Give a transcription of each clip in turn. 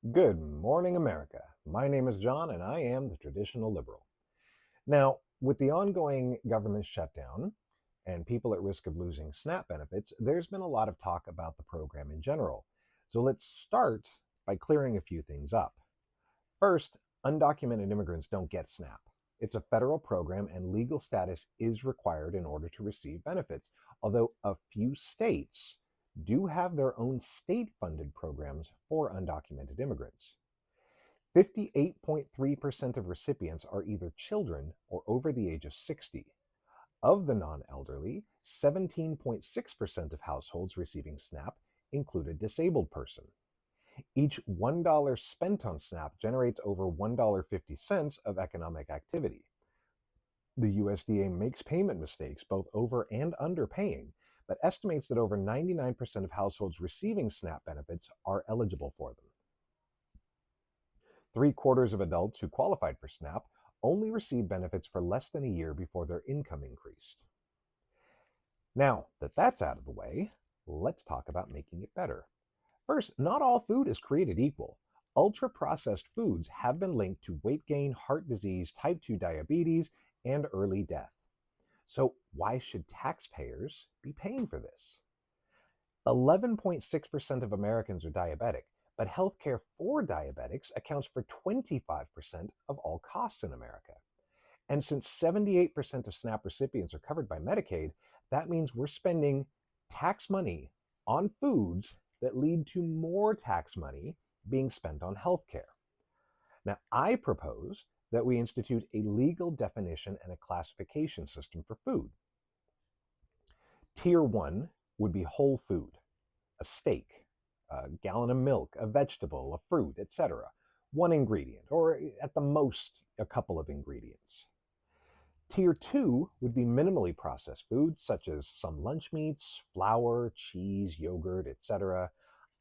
Good morning, America. My name is John, and I am the traditional liberal. Now, with the ongoing government shutdown and people at risk of losing SNAP benefits, there's been a lot of talk about the program in general. So let's start by clearing a few things up. First, undocumented immigrants don't get SNAP. It's a federal program, and legal status is required in order to receive benefits, although a few states do have their own state funded programs for undocumented immigrants. 58.3% of recipients are either children or over the age of 60. Of the non elderly, 17.6% of households receiving SNAP include a disabled person. Each $1 spent on SNAP generates over $1.50 of economic activity. The USDA makes payment mistakes, both over and underpaying, but estimates that over 99% of households receiving SNAP benefits are eligible for them. 3/4 of adults who qualified for SNAP only received benefits for less than a year before their income increased. Now that that's out of the way, let's talk about making it better. First, not all food is created equal. Ultra processed foods have been linked to weight gain, heart disease, type 2 diabetes, and early death. So, why should taxpayers be paying for this? 11.6% of Americans are diabetic, but healthcare for diabetics accounts for 25% of all costs in America. And since 78% of SNAP recipients are covered by Medicaid, that means we're spending tax money on foods that lead to more tax money being spent on healthcare. Now, I propose that we institute a legal definition and a classification system for food. Tier 1 would be whole food, a steak, a gallon of milk, a vegetable, a fruit, etc. One ingredient, or at the most, a couple of ingredients. Tier 2 would be minimally processed foods such as some lunch meats, flour, cheese, yogurt, etc.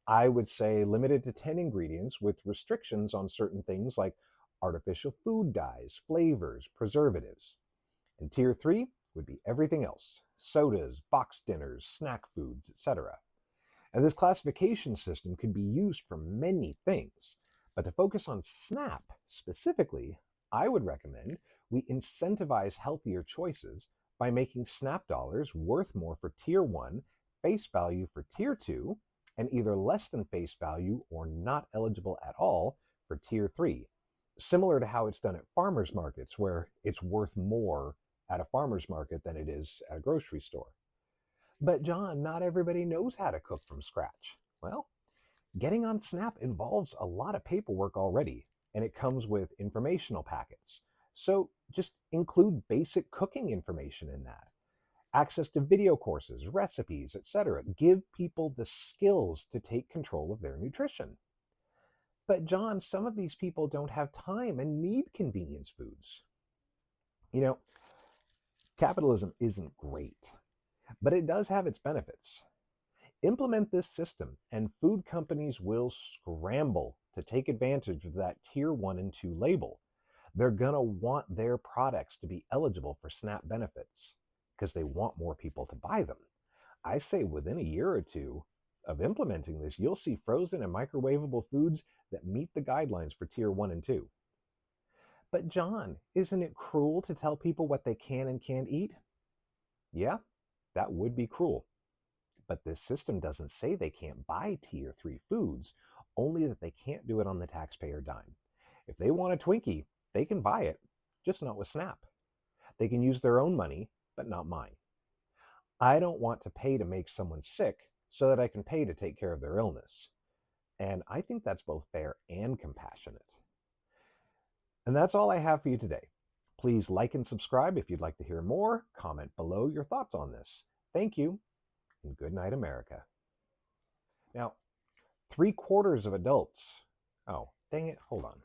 I would say limited to 10 ingredients with restrictions on certain things like artificial food dyes, flavors, preservatives. And Tier 3 would be everything else: sodas, boxed dinners, snack foods, etc. And this classification system could be used for many things, but to focus on SNAP specifically, I would recommend we incentivize healthier choices by making SNAP dollars worth more for Tier 1, face value for Tier 2, and either less than face value or not eligible at all for Tier 3, similar to how it's done at farmers markets, where it's worth more at a farmer's market than it is at a grocery store. But John, not everybody knows how to cook from scratch. Well, getting on SNAP involves a lot of paperwork already, and it comes with informational packets. So just include basic cooking information in that. Access to video courses, recipes, etc. Give people the skills to take control of their nutrition. But John, some of these people don't have time and need convenience foods. You know, capitalism isn't great, but it does have its benefits. Implement this system, and food companies will scramble to take advantage of that Tier 1 and 2 label. They're going to want their products to be eligible for SNAP benefits because they want more people to buy them. I say within a year or two of implementing this, you'll see frozen and microwavable foods that meet the guidelines for Tier 1 and 2. But John, isn't it cruel to tell people what they can and can't eat? Yeah, that would be cruel. But this system doesn't say they can't buy Tier 3 foods, only that they can't do it on the taxpayer dime. If they want a Twinkie, they can buy it, just not with SNAP. They can use their own money, but not mine. I don't want to pay to make someone sick so that I can pay to take care of their illness. And I think that's both fair and compassionate. And that's all I have for you today. Please like and subscribe if you'd like to hear more. Comment below your thoughts on this. Thank you, and good night, America. Now, 3/4 of adults. Oh, dang it, hold on.